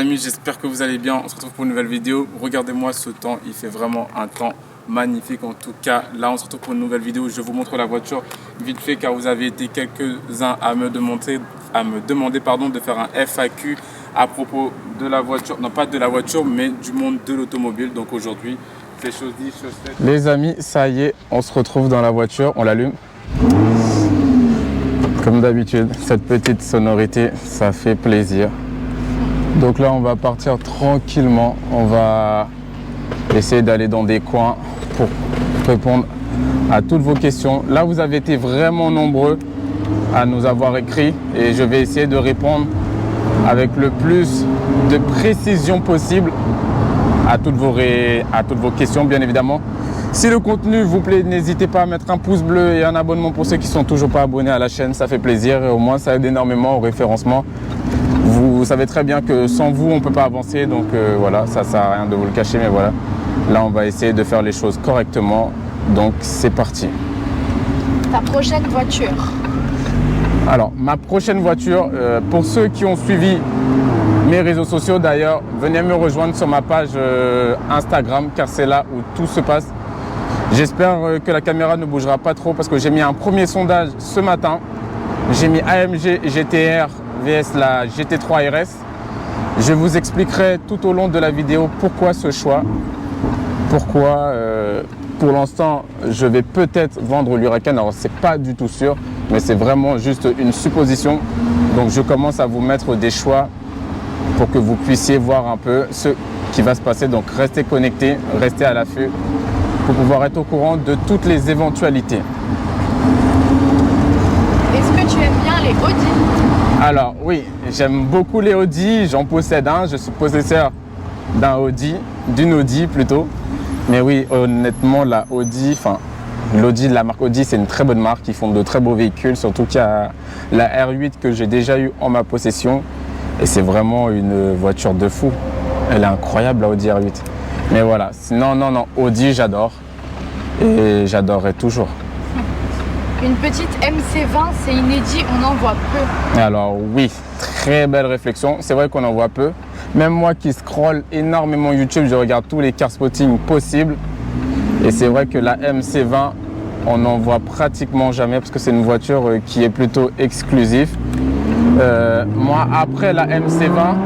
amis, j'espère que vous allez bien. On se retrouve pour une nouvelle vidéo. Regardez-moi ce temps, il fait vraiment un temps magnifique en tout cas. Là, on se retrouve pour une nouvelle vidéo. Je vous montre la voiture vite fait car vous avez été quelques-uns à me demander de faire un FAQ à propos de la voiture. Non, pas de la voiture, mais du monde de l'automobile. Donc aujourd'hui, c'est chose dit, chose faite. Les amis, ça y est, on se retrouve dans la voiture. On l'allume. Comme d'habitude, cette petite sonorité, ça fait plaisir. Donc là, on va partir tranquillement. On va essayer d'aller dans des coins pour répondre à toutes vos questions. Là, vous avez été vraiment nombreux à nous avoir écrit et je vais essayer de répondre avec le plus de précision possible à toutes vos questions, bien évidemment. Si le contenu vous plaît, n'hésitez pas à mettre un pouce bleu et un abonnement pour ceux qui ne sont toujours pas abonnés à la chaîne. Ça fait plaisir et au moins ça aide énormément au référencement. Vous savez très bien que sans vous, on ne peut pas avancer. Donc voilà, ça ne sert à rien de vous le cacher. Mais voilà, là, on va essayer de faire les choses correctement. Donc c'est parti. Ta prochaine voiture? Alors, ma prochaine voiture, pour ceux qui ont suivi mes réseaux sociaux d'ailleurs, venez me rejoindre sur ma page Instagram car c'est là où tout se passe. J'espère que la caméra ne bougera pas trop parce que j'ai mis un premier sondage ce matin. J'ai mis AMG GT-R vs la GT3 RS. Je vous expliquerai tout au long de la vidéo pourquoi ce choix. Pourquoi pour l'instant je vais peut-être vendre l'Huracan. Alors c'est pas du tout sûr, mais c'est vraiment juste une supposition. Donc je commence à vous mettre des choix pour que vous puissiez voir un peu ce qui va se passer. Donc restez connectés, restez à l'affût pour pouvoir être au courant de toutes les éventualités. Est-ce que tu aimes bien les Audi? Alors oui, j'aime beaucoup les Audi, j'en possède un, je suis possesseur d'un Audi, d'une Audi plutôt. Mais oui, honnêtement, l'Audi de la marque Audi, c'est une très bonne marque, ils font de très beaux véhicules, surtout qu'il y a la R8 que j'ai déjà eu en ma possession. Et c'est vraiment une voiture de fou. Elle est incroyable, la Audi R8. Mais voilà, non, Audi, j'adore. Et j'adorerai toujours. Une petite MC20, c'est inédit, on en voit peu. Alors oui, très belle réflexion. C'est vrai qu'on en voit peu. Même moi qui scrolle énormément YouTube, je regarde tous les car spotting possibles. Et c'est vrai que la MC20, on n'en voit pratiquement jamais parce que c'est une voiture qui est plutôt exclusive. Moi, après la MC20,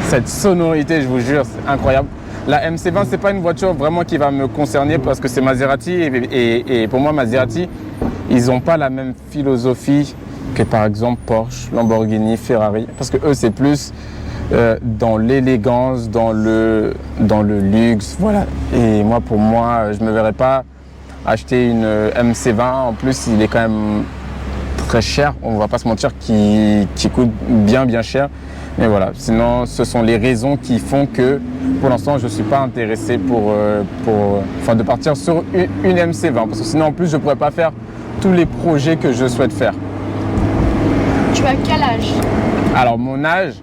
cette sonorité, je vous jure, c'est incroyable. La MC20, c'est pas une voiture vraiment qui va me concerner parce que c'est Maserati et pour moi, Maserati, ils n'ont pas la même philosophie que par exemple Porsche, Lamborghini, Ferrari. Parce que eux, c'est plus dans l'élégance, dans le luxe, voilà. Et moi, pour moi, je me verrais pas acheter une MC20. En plus, il est quand même très cher, on va pas se mentir, qui coûte bien cher. Mais voilà, sinon ce sont les raisons qui font que pour l'instant je ne suis pas intéressé de partir sur une MC20 parce que sinon en plus je ne pourrais pas faire tous les projets que je souhaite faire. Tu as quel âge? Alors mon âge,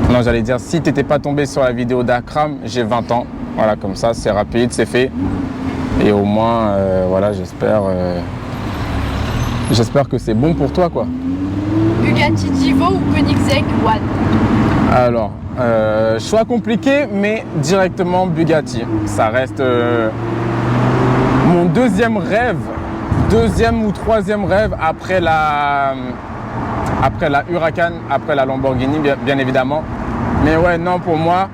non, j'allais dire si tu n'étais pas tombé sur la vidéo d'Akram, j'ai 20 ans. Voilà, comme ça c'est rapide, c'est fait. Et au moins, voilà, j'espère que c'est bon pour toi, quoi. Bugatti Divo ou Koenigsegg One? Alors, choix compliqué, mais directement Bugatti. Ça reste mon deuxième ou troisième rêve après la Huracan, après la Lamborghini, bien évidemment. Mais ouais, non, pour moi,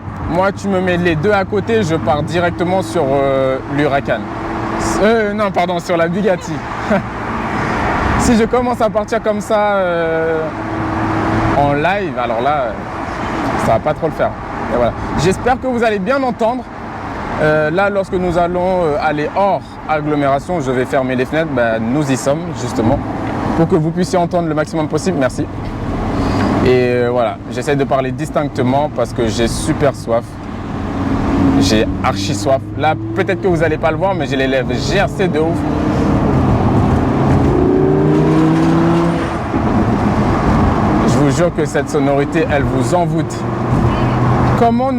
tu me mets les deux à côté, je pars directement sur l'Huracan. Non, pardon, sur la Bugatti. Si je commence à partir comme ça en live, alors là, ça va pas trop le faire. Et voilà. J'espère que vous allez bien entendre. Là, lorsque nous allons aller hors agglomération, je vais fermer les fenêtres. Nous y sommes, justement, pour que vous puissiez entendre le maximum possible. Merci. Et voilà, j'essaie de parler distinctement parce que j'ai super soif. J'ai archi soif. Là, peut-être que vous n'allez pas le voir, mais j'ai les lèvres gercées de ouf. Je vous jure que cette sonorité, elle vous envoûte. Comment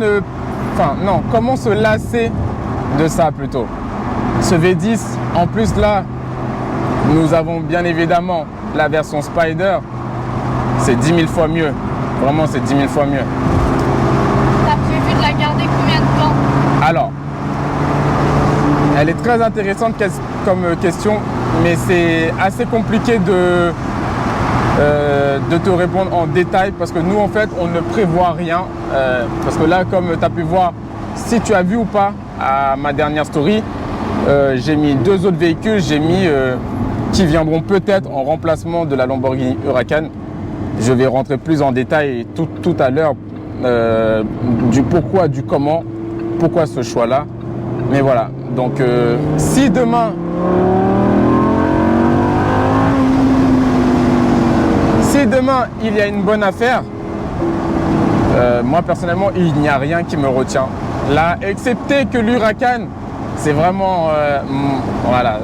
se lasser de ça plutôt? Ce V10, en plus là, nous avons bien évidemment la version Spider. c'est 10 000 fois mieux. Vraiment, c'est 10 000 fois mieux. T'as prévu de la garder combien de temps? Alors, elle est très intéressante comme question, mais c'est assez compliqué de te répondre en détail parce que nous, en fait, on ne prévoit rien. Parce que là, comme tu as pu voir, si tu as vu ou pas à ma dernière story, j'ai mis 2 autres véhicules, qui viendront peut-être en remplacement de la Lamborghini Huracan. Je vais rentrer plus en détail tout à l'heure du pourquoi, du comment, pourquoi ce choix-là. Mais voilà, donc si demain il y a une bonne affaire, moi personnellement il n'y a rien qui me retient. Là, excepté que l'Huracan, c'est vraiment, voilà,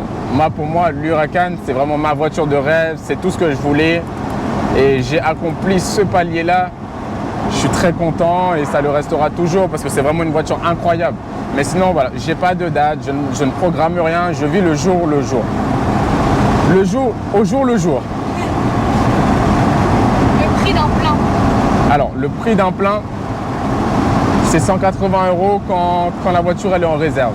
pour moi l'Huracan c'est vraiment ma voiture de rêve, c'est tout ce que je voulais et j'ai accompli ce palier-là. Je suis très content et ça le restera toujours parce que c'est vraiment une voiture incroyable. Mais sinon, voilà, j'ai pas de date, je ne programme rien, je vis le jour le jour. Le jour au jour le jour. Le prix d'un plein? Alors, le prix d'un plein, c'est 180 € quand la voiture elle est en réserve.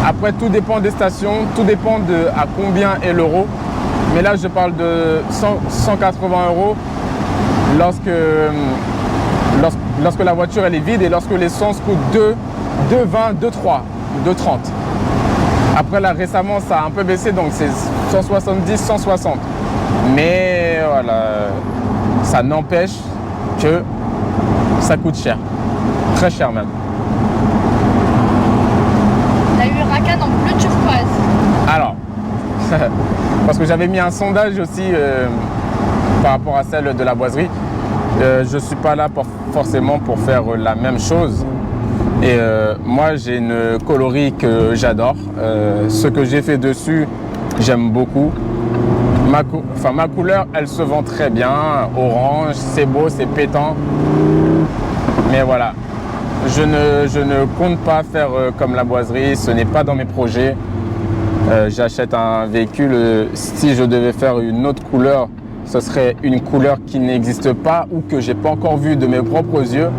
Après, tout dépend des stations, tout dépend de à combien est l'euro. Mais là, je parle de 180 € lorsque la voiture elle est vide et lorsque l'essence coûte 2,20, 2,3, 2,30. Après là récemment ça a un peu baissé donc c'est 170, 160. Mais voilà, ça n'empêche que ça coûte cher. Très cher même. La Huracan en bleu turquoise. Alors, parce que j'avais mis un sondage aussi par rapport à celle de la boiserie. Je ne suis pas là forcément pour faire la même chose. Et moi, j'ai une coloris que j'adore. Ce que j'ai fait dessus, j'aime beaucoup. Ma couleur, elle se vend très bien. Orange, c'est beau, c'est pétant. Mais voilà, je ne compte pas faire comme la boiserie. Ce n'est pas dans mes projets. J'achète un véhicule. Si je devais faire une autre couleur, ce serait une couleur qui n'existe pas ou que j'ai pas encore vue de mes propres yeux.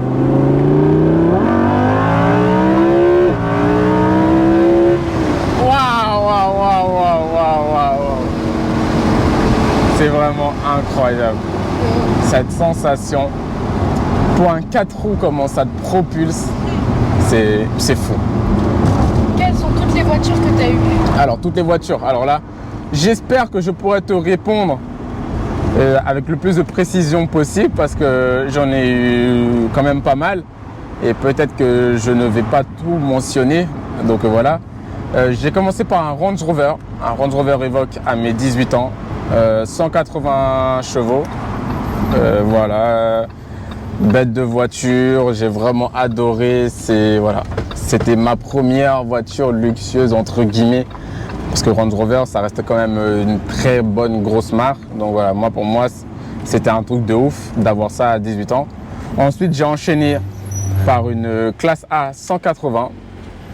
C'est vraiment incroyable. Cette sensation, pour un 4 roues, comment ça te propulse, c'est fou. Quelles sont toutes les voitures que tu as eues? Alors, toutes les voitures. Alors là, j'espère que je pourrai te répondre avec le plus de précision possible parce que j'en ai eu quand même pas mal et peut-être que je ne vais pas tout mentionner. Donc voilà. J'ai commencé par un Range Rover Evoque à mes 18 ans. 180 chevaux, voilà, bête de voiture, j'ai vraiment adoré, c'était ma première voiture luxueuse entre guillemets, parce que Range Rover ça reste quand même une très bonne grosse marque, donc voilà, pour moi c'était un truc de ouf d'avoir ça à 18 ans. Ensuite j'ai enchaîné par une classe A 180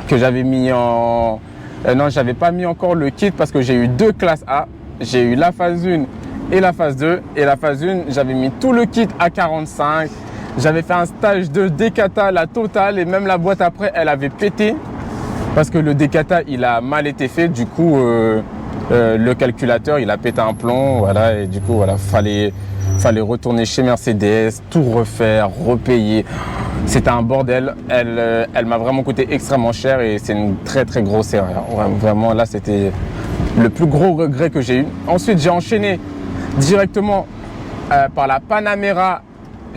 que j'avais mis en... non, j'avais pas mis encore le kit parce que j'ai eu 2 classes A. J'ai eu la phase 1 et la phase 2. Et la phase 1, j'avais mis tout le kit à 45. J'avais fait un stage de décata, la totale. Et même la boîte après, elle avait pété. Parce que le décata, il a mal été fait. Du coup, le calculateur, il a pété un plomb. Voilà. Et du coup, voilà, fallait retourner chez Mercedes, tout refaire, repayer. C'était un bordel. Elle m'a vraiment coûté extrêmement cher. Et c'est une très, très grosse erreur. Vraiment, là, c'était... le plus gros regret que j'ai eu. Ensuite, j'ai enchaîné directement par la Panamera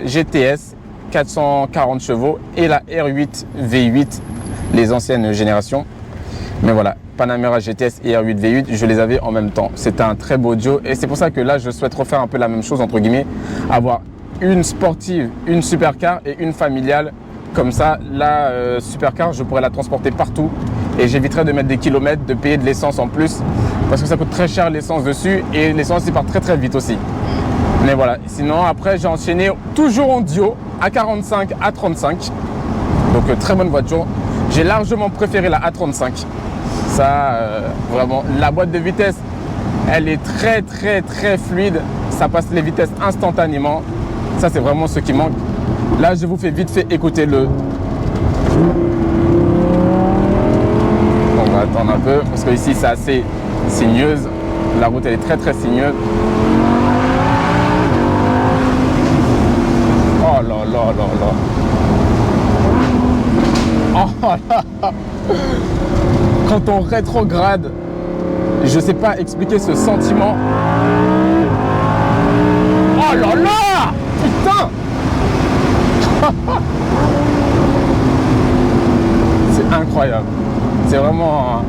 GTS 440 chevaux et la R8 V8, les anciennes générations. Mais voilà, Panamera GTS et R8 V8, je les avais en même temps. C'était un très beau duo et c'est pour ça que là, je souhaite refaire un peu la même chose, entre guillemets, avoir une sportive, une supercar et une familiale. Comme ça, la supercar, je pourrais la transporter partout et j'éviterai de mettre des kilomètres, de payer de l'essence en plus parce que ça coûte très cher l'essence dessus et l'essence il part très très vite aussi. Mais voilà, sinon après j'ai enchaîné toujours en duo A45, A35. Donc très bonne voiture. J'ai largement préféré la A35. Ça, vraiment, la boîte de vitesse, Elle est très fluide. Ça passe les vitesses instantanément. Ça, c'est vraiment ce qui manque. Là, je vous fais vite fait écouter le... On va attendre un peu parce que ici, c'est assez sinueuse. La route, elle est très sinueuse. Oh là là là là. Oh là. Quand on rétrograde, je sais pas expliquer ce sentiment. Oh là là. Putain. C'est incroyable. C'est vraiment...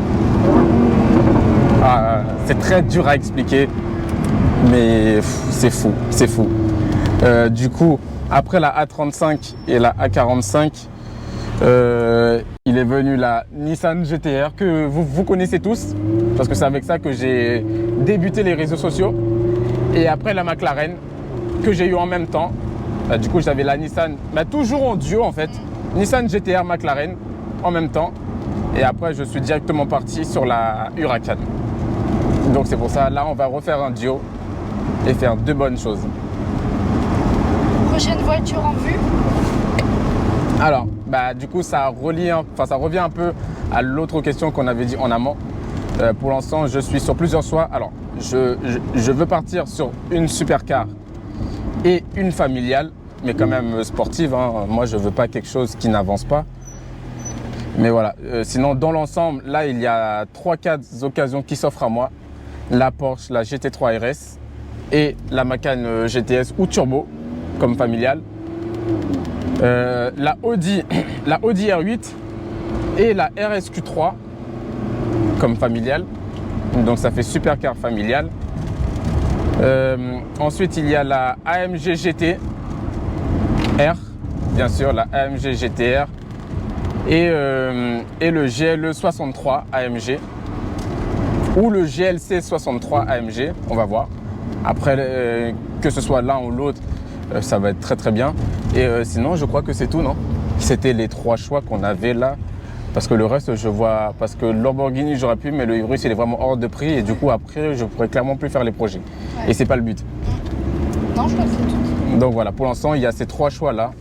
c'est très dur à expliquer. Mais c'est fou, c'est fou. Du coup, après la A35 et la A45, il est venu la Nissan GT-R que vous connaissez tous, parce que c'est avec ça que j'ai débuté les réseaux sociaux. Et après la McLaren, que j'ai eu en même temps. Du coup, j'avais la Nissan, toujours en duo en fait. Nissan GT-R McLaren en même temps. Et après, je suis directement parti sur la Huracan. Donc c'est pour ça, là, on va refaire un duo et faire deux bonnes choses. Prochaine voiture en vue? Alors, du coup, ça revient un peu à l'autre question qu'on avait dit en amont. Pour l'instant, je suis sur plusieurs choix. Alors, je veux partir sur une supercar et une familiale, mais quand même sportive. Hein. Moi, je veux pas quelque chose qui n'avance pas. Mais voilà. Sinon, dans l'ensemble, là, il y a 3-4 occasions qui s'offrent à moi. La Porsche, la GT3 RS et la Macan GTS ou Turbo, comme familiale. La Audi R8 et la RSQ3 comme familiale. Donc ça fait supercar familiale. Ensuite, il y a la AMG GT R, bien sûr, la AMG GT R et le GLE 63 AMG ou le GLC 63 AMG, on va voir. Après, que ce soit l'un ou l'autre, ça va être très bien. Et sinon, je crois que c'est tout, non? C'était les 3 choix qu'on avait là. Parce que le reste, je vois... Parce que Lamborghini, j'aurais pu, mais le Urus, il est vraiment hors de prix. Et du coup, après, je pourrais clairement plus faire les projets. Ouais. Et c'est pas le but. Non, je crois que c'est tout. Donc voilà, pour l'instant, il y a ces 3 choix-là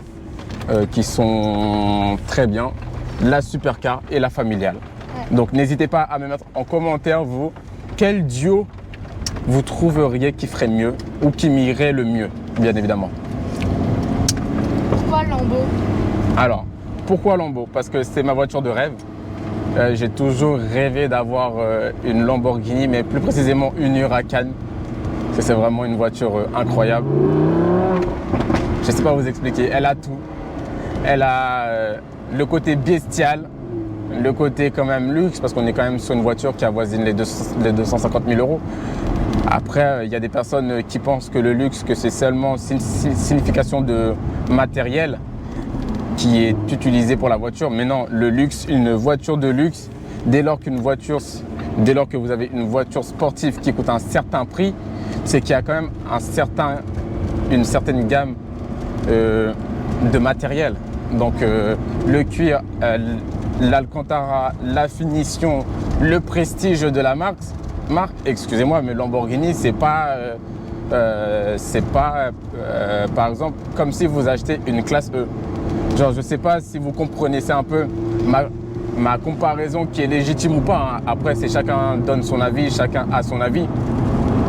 qui sont très bien. La supercar et la familiale. Ouais. Donc n'hésitez pas à me mettre en commentaire, vous, quel duo vous trouveriez qui ferait mieux ou qui m'irait le mieux, bien évidemment. Pourquoi Lambo? Alors, pourquoi Lambo? Parce que c'est ma voiture de rêve. J'ai toujours rêvé d'avoir une Lamborghini, mais plus précisément une Huracan. C'est vraiment une voiture incroyable. Je ne sais pas vous expliquer, elle a tout. Elle a le côté bestial, le côté quand même luxe, parce qu'on est quand même sur une voiture qui avoisine les 250 000 euros. Après, il y a des personnes qui pensent que le luxe, que c'est seulement une signification de matériel qui est utilisé pour la voiture. Mais non, le luxe, une voiture de luxe, dès lors que vous avez une voiture sportive qui coûte un certain prix, c'est qu'il y a quand même une certaine gamme de matériel. Donc le cuir, l'Alcantara, la finition, le prestige de la marque, excusez-moi, mais Lamborghini, c'est pas par exemple comme si vous achetez une classe E. Genre, je sais pas si vous comprenez, c'est un peu ma comparaison qui est légitime ou pas. Hein. Après, c'est chacun donne son avis, chacun a son avis.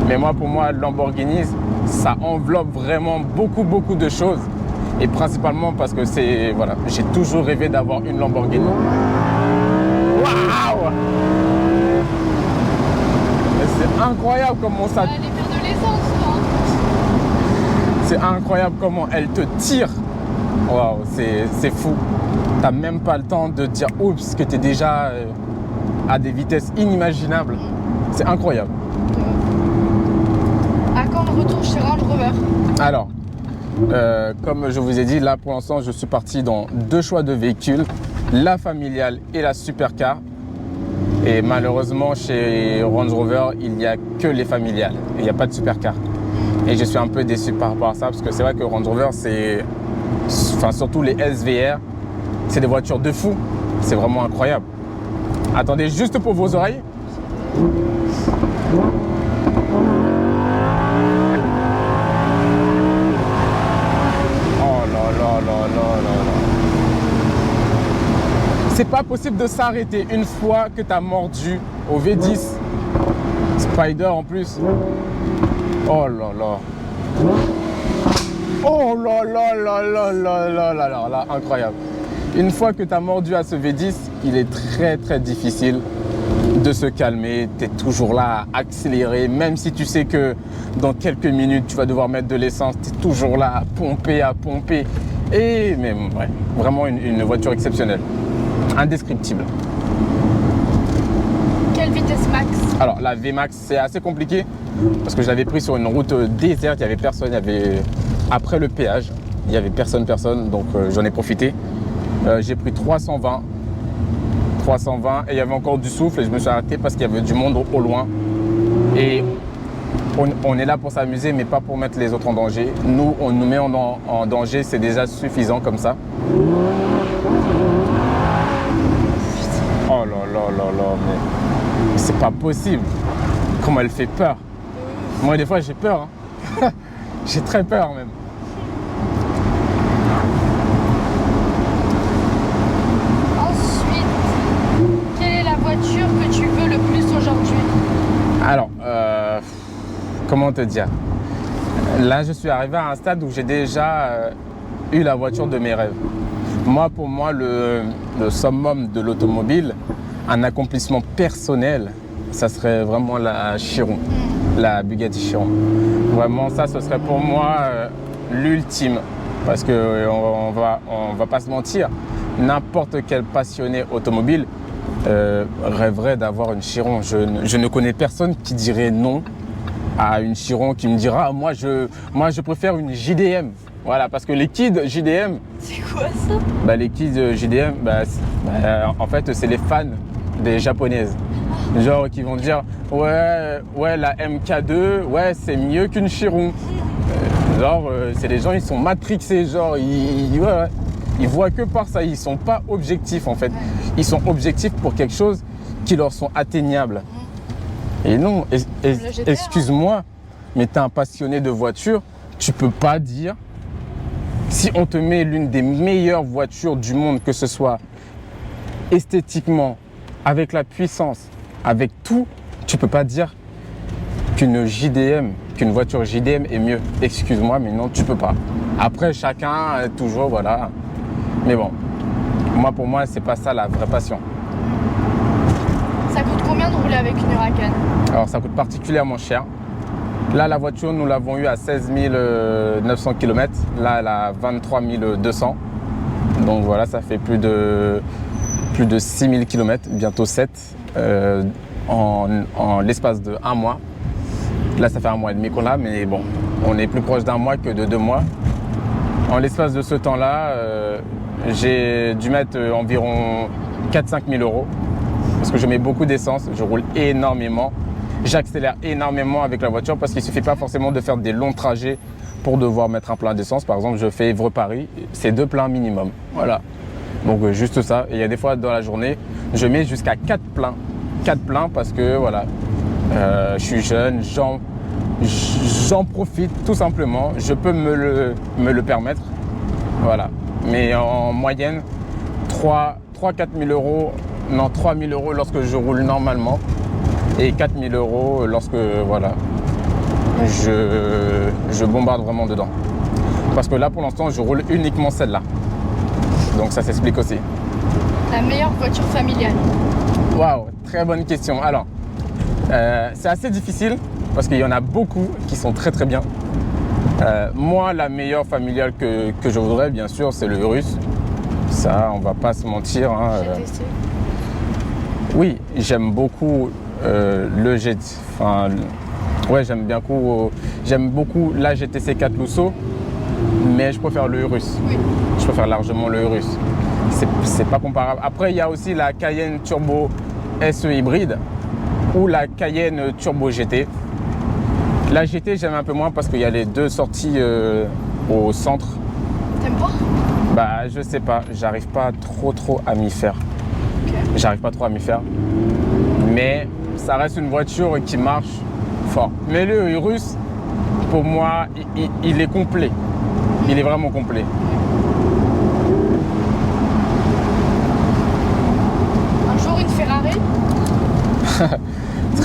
Mais moi, pour moi, Lamborghini, ça enveloppe vraiment beaucoup de choses. Et principalement parce que c'est, voilà, j'ai toujours rêvé d'avoir une Lamborghini. Waouh! C'est incroyable comment ça... Elle est faire de l'essence, toi. C'est incroyable comment elle te tire. Waouh, c'est fou. T'as même pas le temps de dire oups, que t'es déjà à des vitesses inimaginables. C'est incroyable. À quand le retour chez Range Rover? Alors, comme je vous ai dit, là pour l'instant, je suis parti dans 2 choix de véhicules, la familiale et la supercar. Et malheureusement, chez Range Rover, il n'y a que les familiales. Il n'y a pas de supercar. Et je suis un peu déçu par rapport à ça, parce que c'est vrai que Range Rover, surtout les SVR, c'est des voitures de fou. C'est vraiment incroyable. Attendez juste pour vos oreilles. là là là. C'est pas possible de s'arrêter une fois que tu as mordu au V10. Spider en plus. Oh là là. Oh là là là là là là là là là, incroyable. Une fois que tu as mordu à ce V10, il est très très difficile de se calmer. Tu es toujours là à accélérer, même si tu sais que dans quelques minutes tu vas devoir mettre de l'essence, tu es toujours là à pomper. Et mais ouais, vraiment une voiture exceptionnelle, indescriptible. Quelle vitesse max? Alors la VMAX c'est assez compliqué parce que je l'avais pris sur une route déserte, il n'y avait personne, après le péage, il n'y avait personne, donc j'en ai profité. J'ai pris 320 et il y avait encore du souffle et je me suis arrêté parce qu'il y avait du monde au loin. Et on est là pour s'amuser mais pas pour mettre les autres en danger. Nous, on nous met en danger, c'est déjà suffisant comme ça. Oh là là là là, mais c'est pas possible. Comment elle fait peur. Moi des fois j'ai peur. Hein. J'ai très peur même. Voiture que tu veux le plus aujourd'hui? Alors, comment te dire? Là, je suis arrivé à un stade où j'ai déjà eu la voiture de mes rêves. Pour moi, le summum de l'automobile, un accomplissement personnel, ça serait vraiment la Chiron, la Bugatti Chiron. Vraiment, ça, ce serait pour moi l'ultime. Parce qu'on va pas se mentir, n'importe quel passionné automobile rêverait d'avoir une Chiron. Je ne connais personne qui dirait non à une Chiron, qui me dira moi je préfère une JDM. Voilà, parce que les kids JDM. C'est quoi ça? Les kids JDM, en fait c'est les fans des japonaises. Genre qui vont dire ouais la MK2 ouais c'est mieux qu'une Chiron. C'est des gens, ils sont matrixés, genre ils voient que par ça, ils sont pas objectifs en fait. Ils sont objectifs pour quelque chose qui leur sont atteignables. Et non, excuse-moi, mais tu es un passionné de voiture, tu peux pas dire, si on te met l'une des meilleures voitures du monde, que ce soit esthétiquement, avec la puissance, avec tout, tu peux pas dire qu'une voiture JDM est mieux. Excuse-moi, mais non, tu peux pas. Après, chacun, toujours, voilà. Mais bon, pour moi, c'est pas ça la vraie passion. Ça coûte combien de rouler avec une Huracan? Alors, ça coûte particulièrement cher. Là, la voiture, nous l'avons eue à 16 900 km. Là, elle a 23 200. Donc voilà, ça fait plus de 6 000 km, bientôt 7, en l'espace de 1 mois. Là, ça fait 1 mois et demi qu'on l'a, mais bon, on est plus proche d'1 mois que de 2 mois. En l'espace de ce temps-là, j'ai dû mettre environ 4-5 000 euros parce que je mets beaucoup d'essence, je roule énormément, j'accélère énormément avec la voiture parce qu'il ne suffit pas forcément de faire des longs trajets pour devoir mettre un plein d'essence. Par exemple, je fais Évreux-Paris, c'est 2 pleins minimum. Voilà. Donc juste ça. Et il y a des fois dans la journée, je mets jusqu'à 4 pleins. 4 pleins parce que voilà, je suis jeune, j'en profite tout simplement. Je peux me le permettre. Voilà. Mais en moyenne, 3-4 000 euros, non 3 000 euros lorsque je roule normalement et 4 000 euros lorsque voilà, je bombarde vraiment dedans. Parce que là pour l'instant je roule uniquement celle-là. Donc ça s'explique aussi. La meilleure voiture familiale? Waouh, très bonne question. Alors, c'est assez difficile parce qu'il y en a beaucoup qui sont très très bien. Moi, la meilleure familiale que je voudrais, bien sûr, c'est le Urus. Ça, on va pas se mentir. Hein. J'ai testé. Oui, j'aime beaucoup le GT. Enfin, ouais, j'aime beaucoup la GTC 4 Lusso, mais je préfère le Urus. Oui. Je préfère largement le Urus. C'est pas comparable. Après, il y a aussi la Cayenne Turbo SE hybride ou la Cayenne Turbo GT. La GT, j'aime un peu moins parce qu'il y a les 2 sorties au centre. T'aimes pas? Je sais pas. J'arrive pas trop à m'y faire. Okay. J'arrive pas trop à m'y faire. Mais ça reste une voiture qui marche fort. Mais le Urus, pour moi, il est complet. Il est vraiment complet.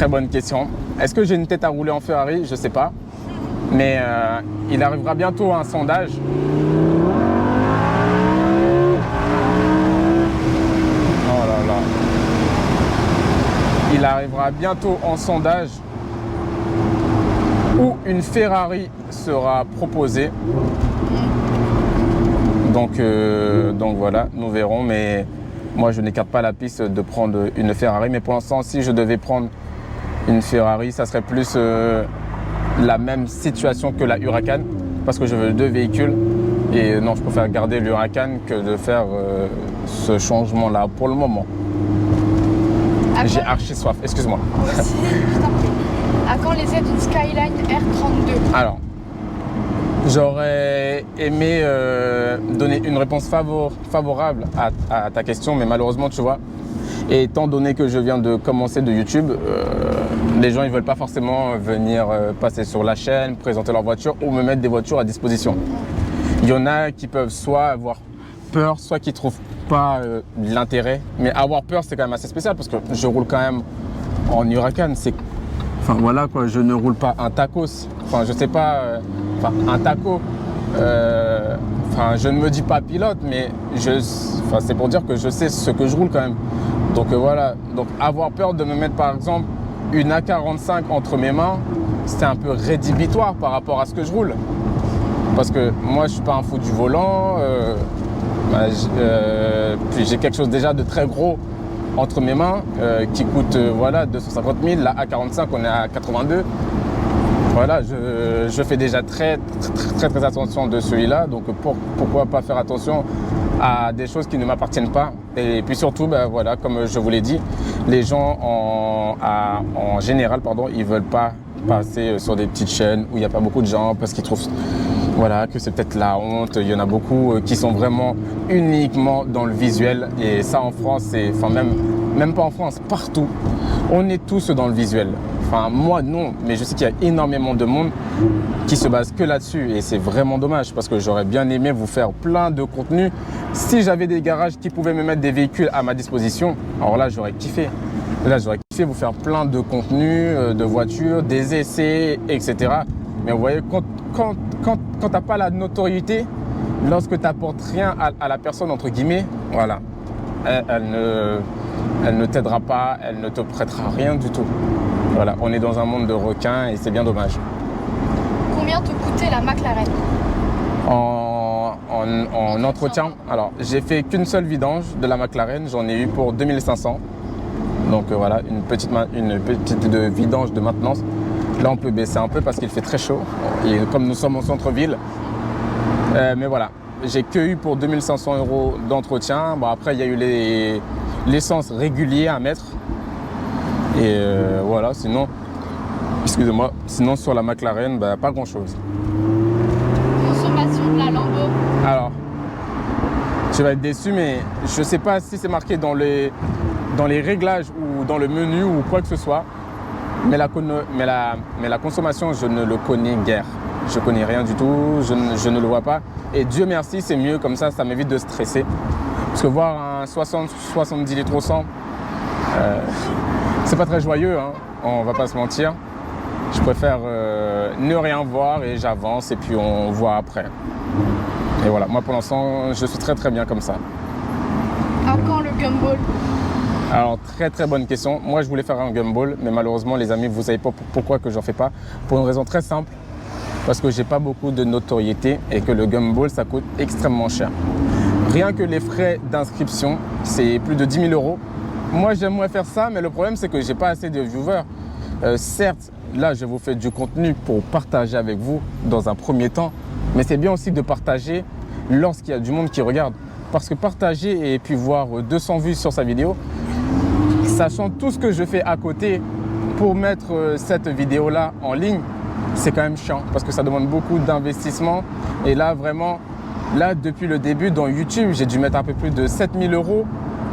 bonne question. Est-ce que j'ai une tête à rouler en Ferrari? Je sais pas. Mais il arrivera bientôt un sondage. Oh là là. Il arrivera bientôt en sondage où une Ferrari sera proposée. Donc voilà, nous verrons. Mais moi, je n'écarte pas la piste de prendre une Ferrari. Mais pour l'instant, si je devais prendre une Ferrari, ça serait plus la même situation que la Huracan. Parce que je veux deux véhicules. Et non, je préfère garder l'Huracan que de faire ce changement-là pour le moment. J'ai archi soif, excuse-moi. Moi aussi, je t'en prie. À quand les aides d'une Skyline R32? Alors, j'aurais aimé donner une réponse favorable à ta question, mais malheureusement, tu vois, et étant donné que je viens de commencer de YouTube, les gens ils veulent pas forcément venir passer sur la chaîne, présenter leur voiture ou me mettre des voitures à disposition. Il y en a qui peuvent soit avoir peur, soit qui trouvent pas l'intérêt. Mais avoir peur, c'est quand même assez spécial parce que je roule quand même en Huracan. Enfin voilà quoi, je ne roule pas un tacos. Enfin je sais pas, un taco. Enfin je ne me dis pas pilote, mais c'est pour dire que je sais ce que je roule quand même. Donc voilà, donc avoir peur de me mettre par exemple une A45 entre mes mains, c'est un peu rédhibitoire par rapport à ce que je roule. Parce que moi je suis pas un fou du volant, puis j'ai quelque chose déjà de très gros entre mes mains qui coûte 250 000, la A45 on est à 82. Voilà, je fais déjà très attention de celui-là, donc pourquoi pas faire attention à des choses qui ne m'appartiennent pas. Et puis surtout, voilà, comme je vous l'ai dit, les gens en général, ils veulent pas passer sur des petites chaînes où il n'y a pas beaucoup de gens parce qu'ils trouvent que c'est peut-être la honte. Il y en a beaucoup qui sont vraiment uniquement dans le visuel et ça en France, même pas en France, partout, on est tous dans le visuel. Enfin moi non, mais je sais qu'il y a énormément de monde qui se base que là-dessus et c'est vraiment dommage parce que j'aurais bien aimé vous faire plein de contenu. Si j'avais des garages qui pouvaient me mettre des véhicules à ma disposition, alors là j'aurais kiffé. Là j'aurais kiffé vous faire plein de contenus, de voitures, des essais, etc. Mais vous voyez, quand t'as pas la notoriété, lorsque tu n'apportes rien à la personne, entre guillemets, voilà, elle ne t'aidera pas, elle ne te prêtera rien du tout. Voilà, on est dans un monde de requins et c'est bien dommage. Combien te coûtait la McLaren? En entretien, alors j'ai fait qu'une seule vidange de la McLaren, j'en ai eu pour 2500. Donc voilà, une petite vidange de maintenance. Là on peut baisser un peu parce qu'il fait très chaud, et comme nous sommes au centre-ville. Mais voilà, j'ai que eu pour 2500 € d'entretien. Bon après il y a eu l'essence régulière à mettre. Et voilà, sinon, excusez-moi, sinon sur la McLaren, pas grand chose. Consommation de la Lambo? Alors, tu vas être déçu, mais je sais pas si c'est marqué dans les réglages ou dans le menu ou quoi que ce soit. Mais la consommation, je ne le connais guère. Je connais rien du tout, je ne le vois pas. Et Dieu merci, c'est mieux comme ça m'évite de stresser. Parce que voir un 60-70 litres au 100, c'est pas très joyeux, hein, on va pas se mentir. Je préfère ne rien voir et j'avance et puis on voit après. Et voilà, moi pour l'instant, je suis très bien comme ça. À quand le gumball? Alors très bonne question. Moi je voulais faire un gumball, mais malheureusement les amis, vous savez pas pourquoi que j'en fais pas. Pour une raison très simple, parce que j'ai pas beaucoup de notoriété et que le gumball ça coûte extrêmement cher. Rien que les frais d'inscription, c'est plus de 10 000 €. Moi j'aimerais faire ça, mais le problème c'est que j'ai pas assez de viewers. Certes, là je vous fais du contenu pour partager avec vous dans un premier temps, mais c'est bien aussi de partager lorsqu'il y a du monde qui regarde. Parce que partager et puis voir 200 vues sur sa vidéo, sachant tout ce que je fais à côté pour mettre cette vidéo-là en ligne, c'est quand même chiant parce que ça demande beaucoup d'investissement. Et là, vraiment, depuis le début dans YouTube, j'ai dû mettre un peu plus de 7 000 €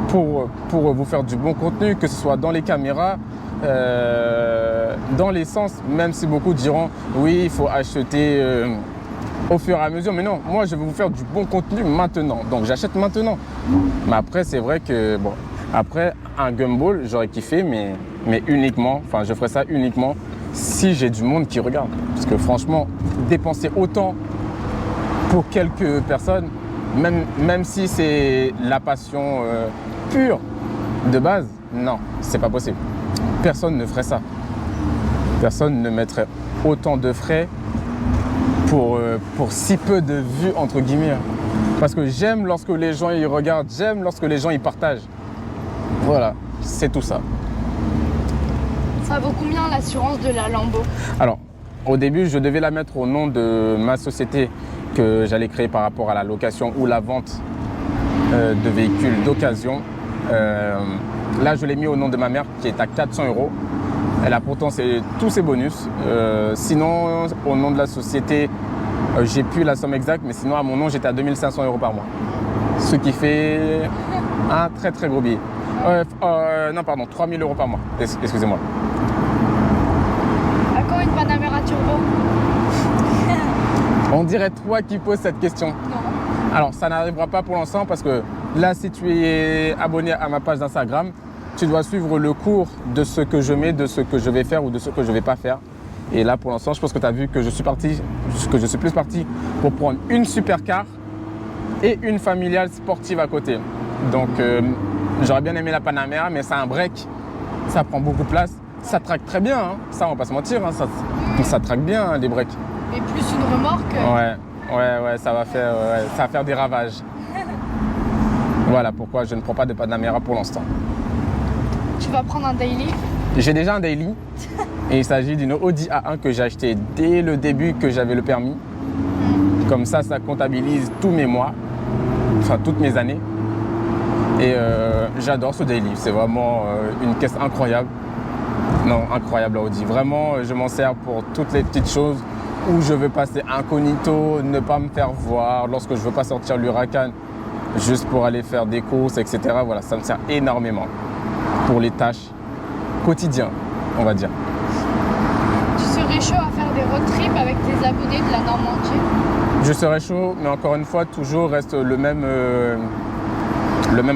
pour vous faire du bon contenu, que ce soit dans les caméras, dans l'essence, même si beaucoup diront oui, il faut acheter au fur et à mesure. Mais non, moi, je vais vous faire du bon contenu maintenant. Donc, j'achète maintenant. Mais après, c'est vrai que, bon, après, un gumball, j'aurais kiffé, mais mais uniquement, enfin je ferai ça uniquement si j'ai du monde qui regarde. Parce que franchement, dépenser autant pour quelques personnes, même si c'est la passion pure de base, non, c'est pas possible. Personne ne ferait ça. Personne ne mettrait autant de frais pour si peu de vues, entre guillemets. Parce que j'aime lorsque les gens y regardent, j'aime lorsque les gens y partagent. Voilà, c'est tout ça. Ça vaut combien l'assurance de la Lambo? Alors, au début, je devais la mettre au nom de ma société que j'allais créer par rapport à la location ou la vente de véhicules d'occasion. Là, je l'ai mis au nom de ma mère qui est à 400 €. Elle a pourtant tous ses bonus. Sinon, au nom de la société, j'ai plus la somme exacte, mais sinon, à mon nom, j'étais à 2 500 € par mois. Ce qui fait un très très gros billet. Non, pardon, 3 000 € par mois. Excusez-moi. À quand une Panamera Turbo? On dirait toi qui poses cette question. Non. Alors, ça n'arrivera pas pour l'instant parce que là, si tu es abonné à ma page d'Instagram, tu dois suivre le cours de ce que je mets, de ce que je vais faire ou de ce que je ne vais pas faire. Et là, pour l'instant, je pense que tu as vu que je suis plus parti pour prendre une supercar et une familiale sportive à côté. Donc, j'aurais bien aimé la Panamera, mais c'est un break. Ça prend beaucoup de place. Ça traque très bien, hein. Ça, on va pas se mentir. Hein. Ça traque bien, hein, les breaks. Et plus une remorque. Ouais, ça va faire des ravages. Voilà pourquoi je ne prends pas de Panamera pour l'instant. Tu vas prendre un daily? J'ai déjà un daily et il s'agit d'une Audi A1 que j'ai acheté dès le début que j'avais le permis. Comme ça comptabilise tous mes mois, enfin toutes mes années. Et j'adore ce daily, c'est vraiment une caisse incroyable. Non, incroyable la Audi. Vraiment, je m'en sers pour toutes les petites choses où je veux passer incognito, ne pas me faire voir, lorsque je veux pas sortir l'Huracan, juste pour aller faire des courses, etc. Voilà, ça me sert énormément pour les tâches quotidiennes, on va dire. Tu serais chaud à faire des road trips avec tes abonnés de la Normandie? Je serais chaud, mais encore une fois, toujours reste le même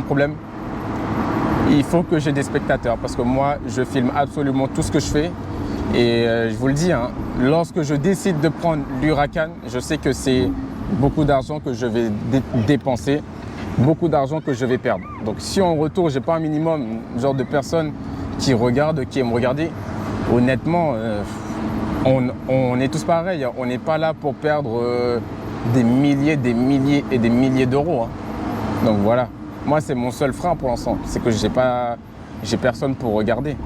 problème. Il faut que j'ai des spectateurs parce que moi, je filme absolument tout ce que je fais. Et je vous le dis, hein, lorsque je décide de prendre l'Huracan, je sais que c'est beaucoup d'argent que je vais dépenser, beaucoup d'argent que je vais perdre. Donc si en retour, j'ai pas un minimum genre de personnes qui regardent, qui aiment regarder, honnêtement, on est tous pareils. On n'est pas là pour perdre des milliers et des milliers d'euros. Hein. Donc voilà. Moi, c'est mon seul frein pour l'instant. C'est que j'ai personne pour regarder.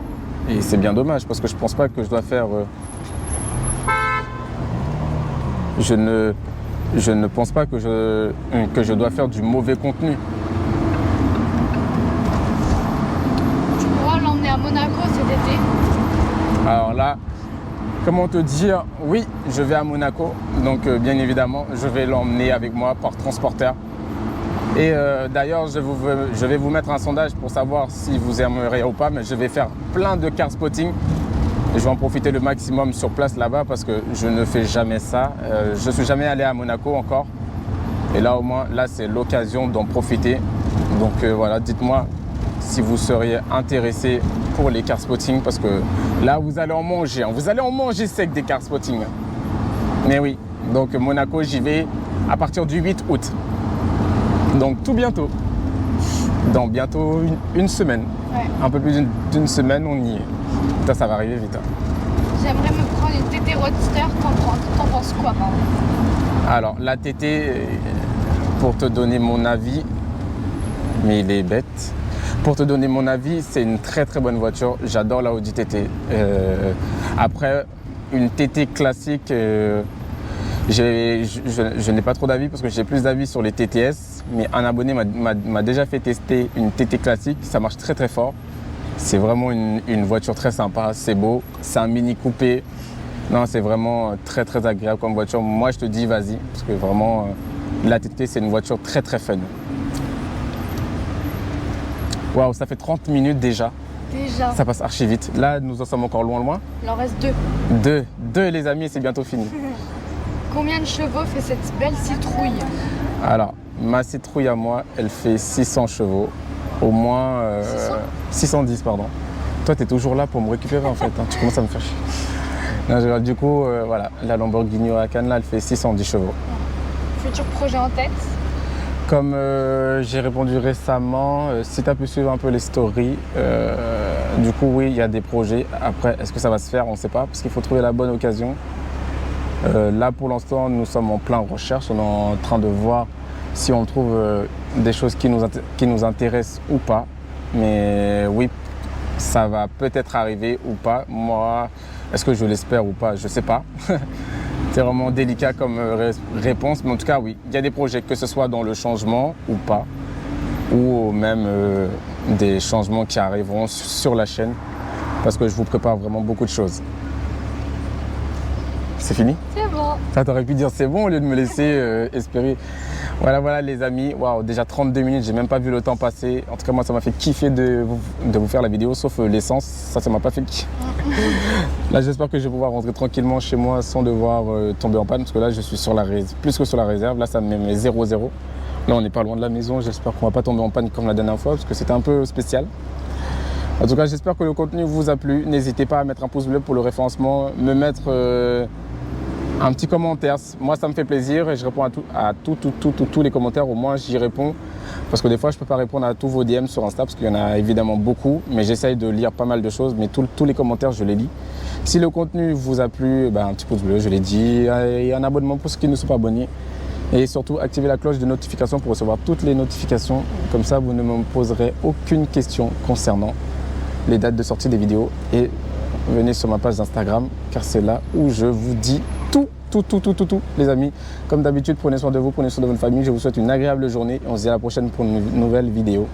Et c'est bien dommage parce que je pense pas que je dois faire. Je ne pense pas que je dois faire du mauvais contenu. Tu pourras l'emmener à Monaco cet été? Alors là, comment te dire? Oui, je vais à Monaco. Donc bien évidemment, je vais l'emmener avec moi par transporteur. Et d'ailleurs, je vais vous mettre un sondage pour savoir si vous aimeriez ou pas, mais je vais faire plein de car spotting. Je vais en profiter le maximum sur place là-bas parce que je ne fais jamais ça. Je ne suis jamais allé à Monaco encore. Et là, au moins, là, c'est l'occasion d'en profiter. Donc voilà, dites-moi si vous seriez intéressé pour les car spotting parce que là, vous allez en manger. Hein. Vous allez en manger sec des car spotting. Mais oui, donc Monaco, j'y vais à partir du 8 août. Donc tout bientôt, dans bientôt une semaine, ouais. Un peu plus d'une semaine, on y est. Putain, ça va arriver vite. Hein. J'aimerais me prendre une TT Roadster, t'en penses quoi, pardon? Alors la TT, pour te donner mon avis, mais il est bête, pour te donner mon avis, c'est une très très bonne voiture, j'adore la Audi TT. Après, une TT classique, je n'ai pas trop d'avis parce que j'ai plus d'avis sur les TTS, mais un abonné m'a déjà fait tester une TT classique, ça marche très très fort. C'est vraiment une voiture très sympa, c'est beau, c'est un mini coupé. Non, c'est vraiment très très agréable comme voiture. Moi je te dis vas-y, parce que vraiment la TT c'est une voiture très très fun. Waouh, ça fait 30 minutes déjà. Déjà. Ça passe archi vite. Là nous en sommes encore loin. Il en reste 2. Deux les amis et c'est bientôt fini. Combien de chevaux fait cette belle citrouille? Alors, ma citrouille à moi, elle fait 600 chevaux. Au moins 610, pardon. Toi, tu es toujours là pour me récupérer en fait. Hein. Tu commences à me faire chier. Non, du coup, voilà, la Lamborghini Huracan, là, elle fait 610 chevaux. Futur projet en tête? Comme j'ai répondu récemment, si tu as pu suivre un peu les stories, du coup, oui, il y a des projets. Après, est-ce que ça va se faire? On ne sait pas, parce qu'il faut trouver la bonne occasion. Là, pour l'instant, nous sommes en plein recherche. On est en train de voir si on trouve des choses qui nous intéressent ou pas. Mais oui, ça va peut-être arriver ou pas. Moi, est-ce que je l'espère ou pas? Je ne sais pas. C'est vraiment délicat comme réponse. Mais en tout cas, oui, il y a des projets, que ce soit dans le changement ou pas. Ou même des changements qui arriveront sur la chaîne. Parce que je vous prépare vraiment beaucoup de choses. C'est fini? C'est bon. Ça, t'aurais pu dire c'est bon au lieu de me laisser espérer. Voilà les amis. Waouh, déjà 32 minutes, j'ai même pas vu le temps passer. En tout cas, moi, ça m'a fait kiffer de vous faire la vidéo, sauf l'essence. Ça m'a pas fait kiffer. Là, j'espère que je vais pouvoir rentrer tranquillement chez moi sans devoir tomber en panne. Parce que là, je suis sur plus que sur la réserve. Là, ça me met 0-0. Là, on n'est pas loin de la maison. J'espère qu'on va pas tomber en panne comme la dernière fois, parce que c'était un peu spécial. En tout cas, j'espère que le contenu vous a plu. N'hésitez pas à mettre un pouce bleu pour le référencement, me mettre un petit commentaire. Moi, ça me fait plaisir et je réponds à tous les commentaires. Au moins, j'y réponds. Parce que des fois, je ne peux pas répondre à tous vos DM sur Insta parce qu'il y en a évidemment beaucoup. Mais j'essaye de lire pas mal de choses. Mais tous les commentaires, je les lis. Si le contenu vous a plu, un petit pouce bleu, je l'ai dit. Et un abonnement pour ceux qui ne sont pas abonnés. Et surtout, activez la cloche de notification pour recevoir toutes les notifications. Comme ça, vous ne me poserez aucune question concernant les dates de sortie des vidéos. Et venez sur ma page d'Instagram car c'est là où je vous dis tout, les amis. Comme d'habitude, prenez soin de vous, prenez soin de votre famille. Je vous souhaite une agréable journée et on se dit à la prochaine pour une nouvelle vidéo.